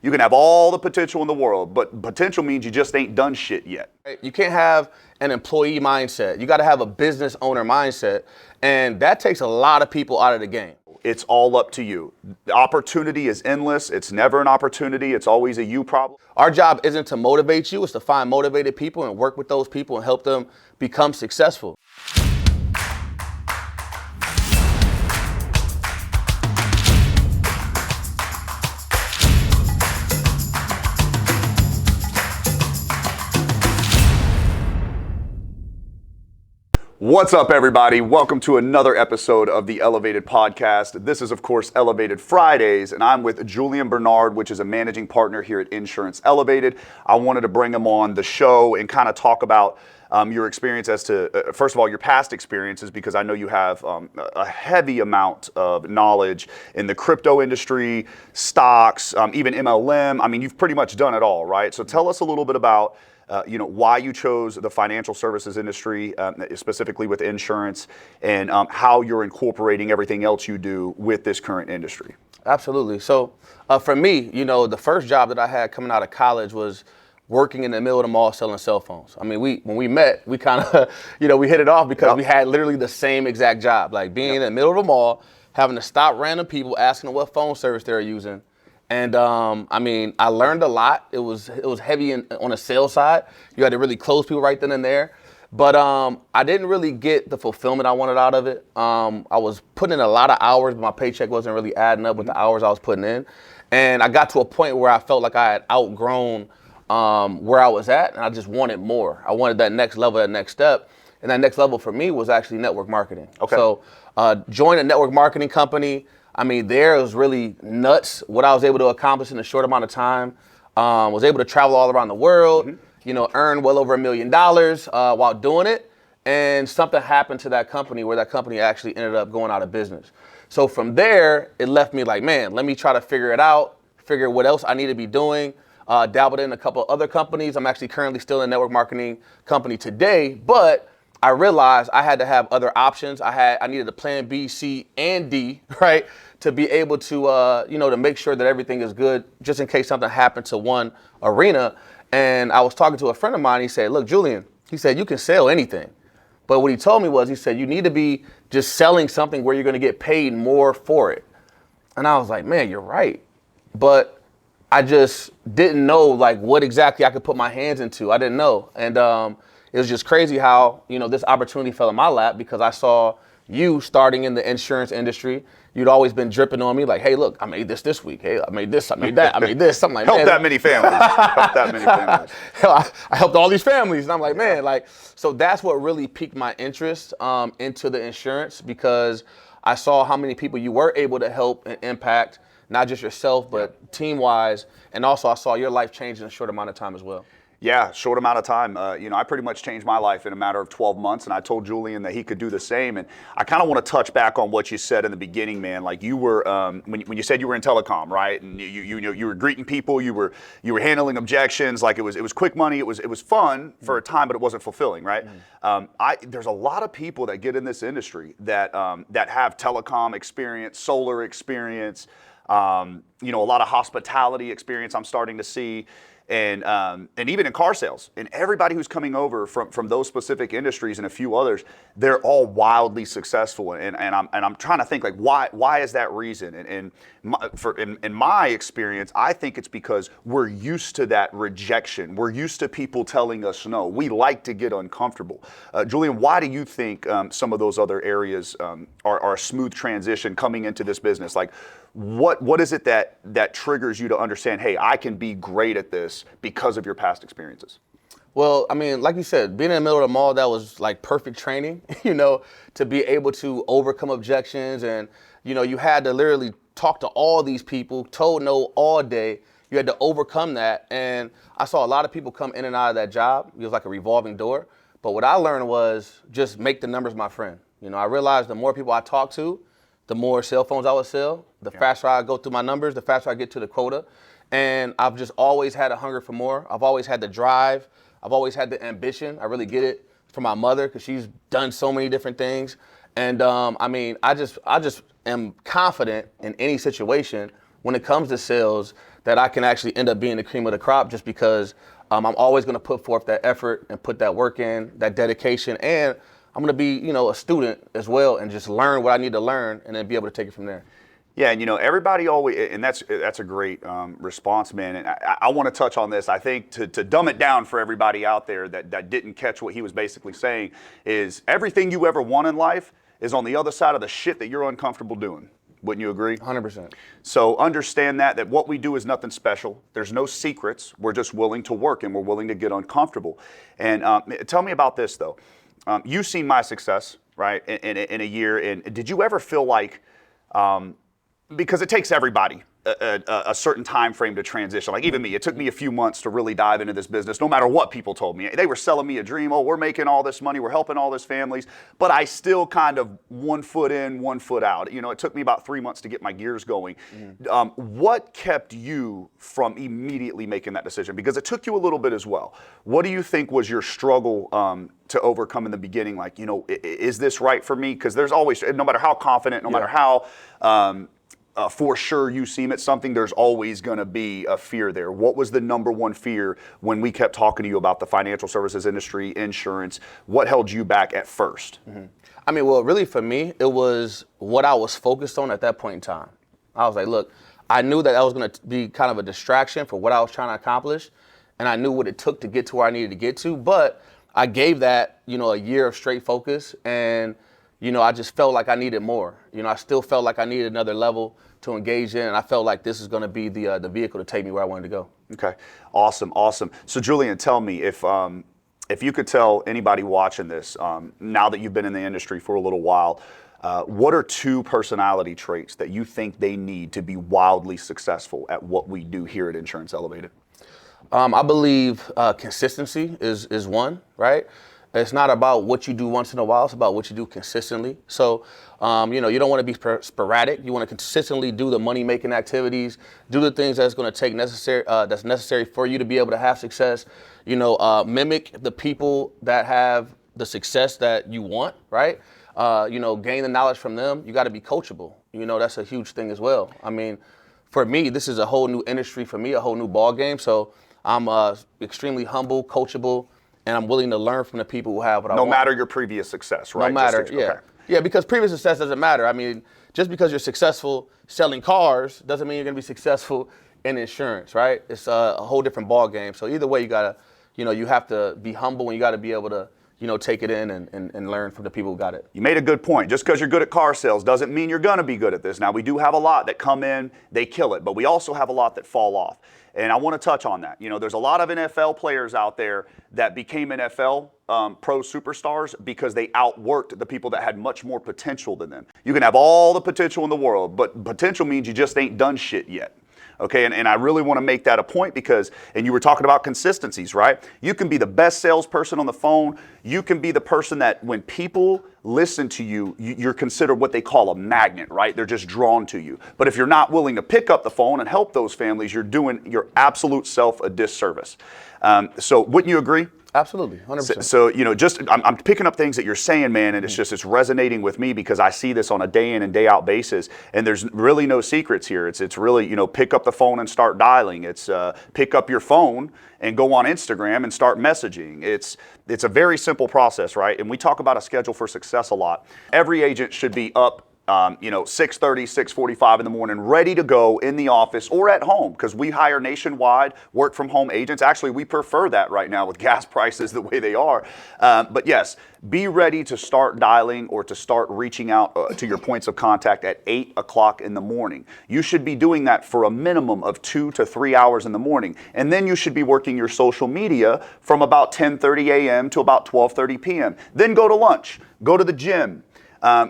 You can have all the potential in the world, but potential means you just ain't done shit yet. You can't have an employee mindset. You got to have a business owner mindset, and that takes a lot of people out of the game. It's all up to you. The opportunity is endless. It's never an opportunity. It's always a you problem. Our job isn't to motivate you. It's to find motivated people and work with those people and help them become successful. What's up, everybody? Welcome to another episode of the Elevated Podcast. This is, of course, Elevated Fridays, and I'm with Julian Bernard, which is a managing partner here at Insurance Elevated. I wanted to bring him on the show and kind of talk about your experience as to, first of all, your past experiences, because I know you have a heavy amount of knowledge in the crypto industry, stocks, even MLM. I mean, you've pretty much done it all, right? So tell us a little bit about why you chose the financial services industry, specifically with insurance, and how you're incorporating everything else you do with this current industry. Absolutely. So for me, the first job that I had coming out of college was working in the middle of the mall selling cell phones. I mean, when we met, we kind of, we hit it off because we had literally the same exact job, like being in the middle of the mall, having to stop random people, asking them what phone service they're using. And I learned a lot. It was heavy on the sales side. You had to really close people right then and there. But I didn't really get the fulfillment I wanted out of it. I was putting in a lot of hours, but my paycheck wasn't really adding up with the hours I was putting in. And I got to a point where I felt like I had outgrown where I was at, and I just wanted more. I wanted that next level, that next step. And that next level for me was actually network marketing. Okay. So joined a network marketing company. I mean, there it was really nuts what I was able to accomplish in a short amount of time. Was able to travel all around the world, earn well over $1 million while doing it. And something happened to that company where that company actually ended up going out of business. So from there, it left me like, man, let me try to figure it out, figure what else I need to be doing. Dabbled in a couple other companies. I'm actually currently still in a network marketing company today, but I realized I had to have other options. I needed a plan B, C, and D, right, to be able to, to make sure that everything is good, just in case something happened to one arena. And I was talking to a friend of mine. He said, "Look, Julian," he said, "you can sell anything." But what he told me was, he said, "You need to be just selling something where you're going to get paid more for it." And I was like, "Man, you're right." But I just didn't know like what exactly I could put my hands into. I didn't know. And it was just crazy how, this opportunity fell in my lap because I saw you starting in the insurance industry. You'd always been dripping on me like, "Hey, look, I made this week. Hey, I made this, I made that, I made this." Something like that. Help that many families. Help that many families. I helped all these families. And I'm like, man, so that's what really piqued my interest into the insurance, because I saw how many people you were able to help and impact, not just yourself, but team-wise. And also I saw your life change in a short amount of time as well. Yeah, short amount of time. I pretty much changed my life in a matter of 12 months, and I told Julian that he could do the same. And I kind of want to touch back on what you said in the beginning, man. Like you were, when you said you were in telecom, right? And you were greeting people, you were handling objections. Like it was quick money. It was fun for a time, but it wasn't fulfilling, right? There's a lot of people that get in this industry that have telecom experience, solar experience, a lot of hospitality experience. I'm starting to see. And even in car sales, and everybody who's coming over from those specific industries and a few others, they're all wildly successful. And I'm trying to think like why is that reason? And in my experience, I think it's because we're used to that rejection. We're used to people telling us no. We like to get uncomfortable. Julian, why do you think some of those other areas are a smooth transition coming into this business? Like, what is it that triggers you to understand, hey, I can be great at this because of your past experiences? Well, I mean, like you said, being in the middle of the mall, that was like perfect training, to be able to overcome objections. And, you had to literally talk to all these people, told no all day. You had to overcome that. And I saw a lot of people come in and out of that job. It was like a revolving door. But what I learned was just make the numbers my friend. I realized the more people I talked to, the more cell phones I would sell, the faster I go through my numbers, the faster I get to the quota. And I've just always had a hunger for more. I've always had the drive. I've always had the ambition. I really get it from my mother because she's done so many different things. And I just am confident in any situation when it comes to sales that I can actually end up being the cream of the crop just because I'm always going to put forth that effort and put that work in, that dedication, and I'm going to be, a student as well and just learn what I need to learn and then be able to take it from there. Yeah, and everybody always, and that's a great response, man. And I want to touch on this. I think to dumb it down for everybody out there that didn't catch what he was basically saying is everything you ever want in life is on the other side of the shit that you're uncomfortable doing. Wouldn't you agree? 100%. So understand that what we do is nothing special. There's no secrets. We're just willing to work and we're willing to get uncomfortable. And tell me about this though. You've seen my success, right, in a year. And did you ever feel like, because it takes everybody a certain time frame to transition. Like even me, it took me a few months to really dive into this business, no matter what people told me. They were selling me a dream. Oh, we're making all this money. We're helping all these families. But I still kind of 1 foot in, 1 foot out. It took me about 3 months to get my gears going. What kept you from immediately making that decision? Because it took you a little bit as well. What do you think was your struggle to overcome in the beginning? Like, is this right for me? Because there's always, no matter how confident, no matter how for sure you seem at something, there's always going to be a fear there. What was the number one fear when we kept talking to you about the financial services industry, insurance? What held you back at first? I mean, well, really for me, it was what I was focused on at that point in time. I was like, look, I knew that was going to be kind of a distraction for what I was trying to accomplish, and I knew what it took to get to where I needed to get to, but I gave that, a year of straight focus, and I just felt like I needed more. I still felt like I needed another level to engage in, and I felt like this is going to be the vehicle to take me where I wanted to go. Okay, awesome. So Julian, tell me if you could tell anybody watching this, now that you've been in the industry for a little while, what are 2 personality traits that you think they need to be wildly successful at what we do here at Insurance Elevated? I believe consistency is one, right? It's not about what you do once in a while. It's about what you do consistently. So, you don't want to be sporadic. You want to consistently do the money-making activities, do the things that's going to take that's necessary for you to be able to have success. Mimic the people that have the success that you want, right? Gain the knowledge from them. You got to be coachable. That's a huge thing as well. I mean, for me, this is a whole new industry for me, a whole new ball game. So I'm extremely humble, coachable, and I'm willing to learn from the people who have what I want. No matter your previous success, right? No matter, yeah. Okay. Yeah, because previous success doesn't matter. I mean, just because you're successful selling cars doesn't mean you're going to be successful in insurance, right? It's a whole different ball game. So either way, you got to, you have to be humble and you got to be able to, take it in and learn from the people who got it. You made a good point. Just because you're good at car sales doesn't mean you're going to be good at this. Now, we do have a lot that come in, they kill it, but we also have a lot that fall off. And I want to touch on that. There's a lot of NFL players out there that became NFL pro superstars because they outworked the people that had much more potential than them. You can have all the potential in the world, but potential means you just ain't done shit yet. Okay, and I really want to make that a point because, and you were talking about consistencies, right? You can be the best salesperson on the phone. You can be the person that when people listen to you, you're considered what they call a magnet, right? They're just drawn to you. But if you're not willing to pick up the phone and help those families, you're doing your absolute self a disservice. So wouldn't you agree? Absolutely, 100%. So I'm picking up things that you're saying, man, and it's resonating with me because I see this on a day in and day out basis, and there's really no secrets here. It's really, pick up the phone and start dialing. It's pick up your phone and go on Instagram and start messaging. It's a very simple process, right? And we talk about a schedule for success a lot. Every agent should be up 6:30, 6:45 in the morning, ready to go in the office or at home, because we hire nationwide work from home agents. Actually, we prefer that right now with gas prices the way they are. But yes, be ready to start dialing or to start reaching out to your points of contact at 8 o'clock in the morning. You should be doing that for a minimum of 2 to 3 hours in the morning. And then you should be working your social media from about 10:30 a.m. to about 12:30 p.m. Then go to lunch, go to the gym.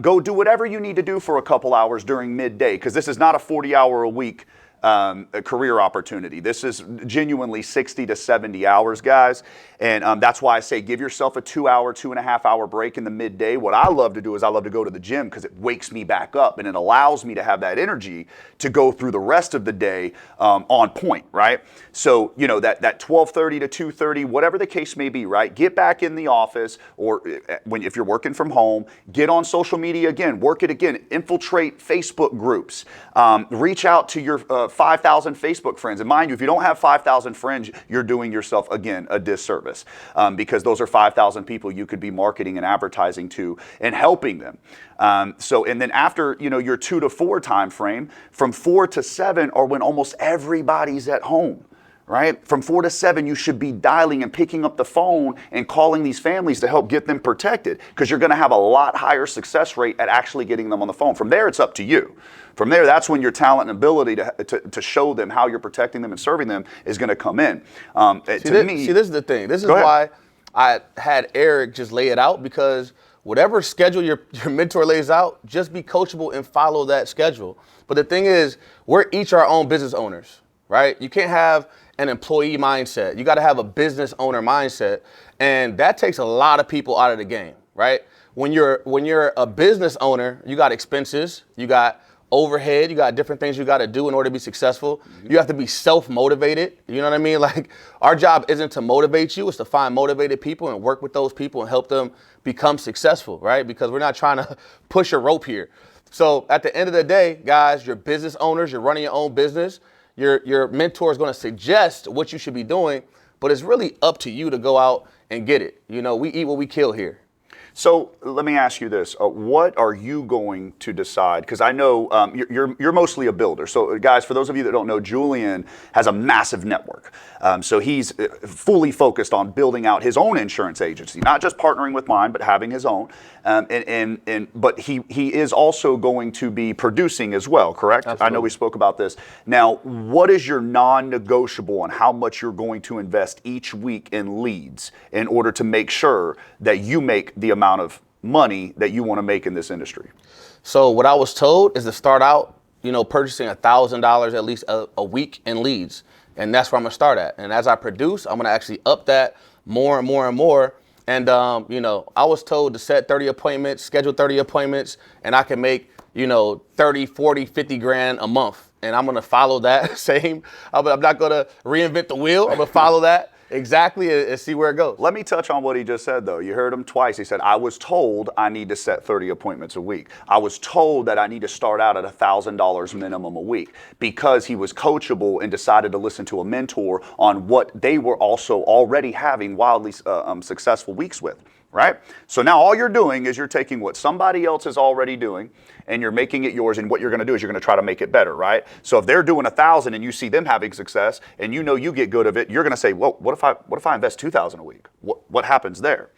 Go do whatever you need to do for a couple hours during midday, because this is not a 40-hour-a-week a career opportunity. This is genuinely 60 to 70 hours, guys. And that's why I say give yourself a 2-hour, 2.5-hour break in the midday. What I love to do is I love to go to the gym because it wakes me back up and it allows me to have that energy to go through the rest of the day on point, right? So, that 12:30 to 2:30, whatever the case may be, right? Get back in the office, or if you're working from home, get on social media again, work it again, infiltrate Facebook groups, reach out to your 5,000 Facebook friends. And mind you, if you don't have 5,000 friends, you're doing yourself, again, a disservice, because those are 5,000 people you could be marketing and advertising to and helping them. And then after, your 2 to 4 time frame, from 4 to 7 are when almost everybody's at home. Right? From 4 to 7, you should be dialing and picking up the phone and calling these families to help get them protected, because you're going to have a lot higher success rate at actually getting them on the phone. From there, it's up to you. From there, that's when your talent and ability to show them how you're protecting them and serving them is going to come in. See, this is the thing. This is why I had Eric just lay it out, because whatever schedule your mentor lays out, just be coachable and follow that schedule. But the thing is, we're each our own business owners, right? You can't have an employee mindset. You got to have a business owner mindset, and that takes a lot of people out of the game, right? When you're a business owner, you got expenses, you got overhead, you got different things you got to do in order to be successful. You have to be self-motivated. You know what I mean? Like, our job isn't to motivate you, it's to find motivated people and work with those people and help them become successful, right? Because we're not trying to push a rope here. So at the end of the day, guys, you're business owners, you're running your own business. Your mentor is going to suggest what you should be doing, but it's really up to you to go out and get it. We eat what we kill here. So let me ask you this: what are you going to decide? Because I know you're mostly a builder. So guys, for those of you that don't know, Julian has a massive network. So he's fully focused on building out his own insurance agency, not just partnering with mine, but having his own. But he is also going to be producing as well, correct? Absolutely. I know we spoke about this. Now, what is your non-negotiable on how much you're going to invest each week in leads in order to make sure that you make the amount of money that you want to make in this industry? So what I was told is to start out, purchasing $1,000 at least a week in leads. And that's where I'm going to start at. And as I produce, I'm going to actually up that more and more and more. And, I was told to set 30 appointments, schedule 30 appointments, and I can make, 30, 40, 50 grand a month. And I'm going to follow that same. I'm not going to reinvent the wheel. I'm going to follow that exactly and see where it goes. Let me touch on what he just said, though. You heard him twice. He said, I was told I need to set 30 appointments a week. I was told that I need to start out at $1,000 minimum a week, because he was coachable and decided to listen to a mentor on what they were also already having wildly successful weeks with. Right? So now all you're doing is you're taking what somebody else is already doing and you're making it yours, and what you're going to do is you're going to try to make it better, right? So if they're doing 1,000 and you see them having success and you get good of it, you're going to say, well, what if I invest 2,000 a week? What happens there?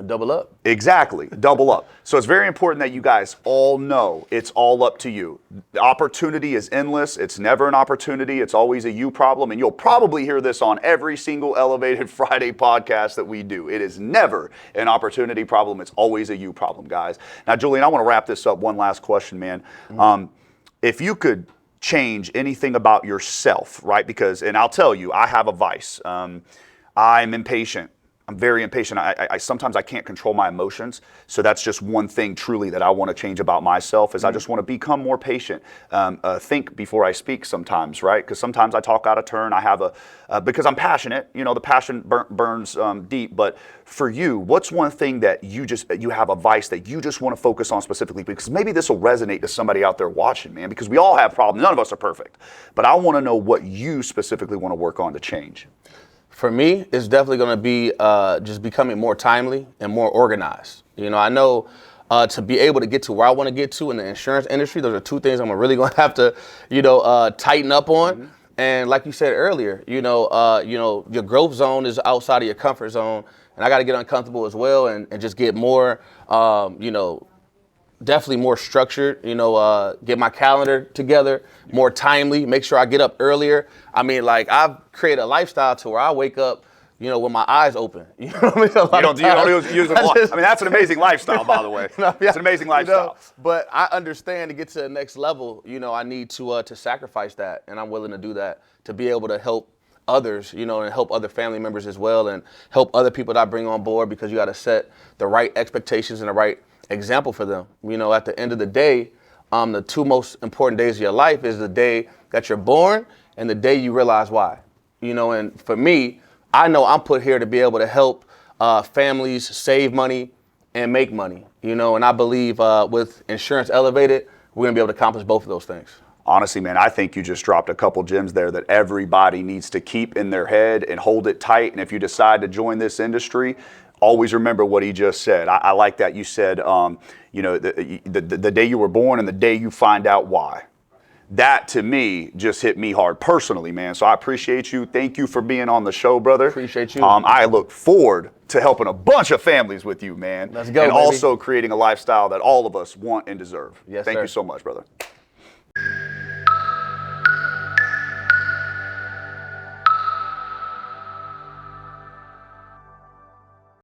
Double up. Exactly, double up. So it's very important that you guys all know it's all up to you. The opportunity is endless. It's never an opportunity. It's always a you problem. And you'll probably hear this on every single Elevated Friday podcast that we do. It is never an opportunity problem. It's always a you problem, guys. Now, Julian, I want to wrap this up. One last question, man. If you could change anything about yourself, right? And I'll tell you, I have a vice. I'm impatient. I'm very impatient. I sometimes I can't control my emotions. So that's just one thing truly that I want to change about myself, is I just want to become more patient. Think before I speak sometimes, right? Because sometimes I talk out of turn. I have because I'm passionate, the passion burns deep. But for you, what's one thing that you have a vice that you just want to focus on specifically? Because maybe this will resonate to somebody out there watching, man, because we all have problems. None of us are perfect. But I want to know what you specifically want to work on to change. For me, it's definitely going to be just becoming more timely and more organized. I know to be able to get to where I want to get to in the insurance industry, those are two things I'm really going to have to, tighten up on. Mm-hmm. And like you said earlier, your growth zone is outside of your comfort zone, and I got to get uncomfortable as well and just get more, definitely more structured, get my calendar together, more timely, make sure I get up earlier. I mean, like, I've created a lifestyle to where I wake up, with my eyes open. You know what I mean? You don't use it. I mean, that's an amazing lifestyle, by the way. It's an amazing lifestyle. But I understand, to get to the next level, I need to sacrifice that, and I'm willing to do that to be able to help others, and help other family members as well, and help other people that I bring on board, because you got to set the right expectations and the right example for them. At the end of the day, the two most important days of your life is the day that you're born and the day you realize why. And for me, I know I'm put here to be able to help families save money and make money. And I believe with Insurance Elevated, we're gonna be able to accomplish both of those things. Honestly, man, I think you just dropped a couple gems there that everybody needs to keep in their head and hold it tight. And if you decide to join this industry, always remember what he just said. I like that you said, you know, the day you were born and the day you find out why. That to me just hit me hard personally, man. So I appreciate you. Thank you for being on the show, brother. Appreciate you. I look forward to helping a bunch of families with you, man. Let's go, and baby. also creating a lifestyle that all of us want and deserve. Yes, Thank sir. you so much, brother.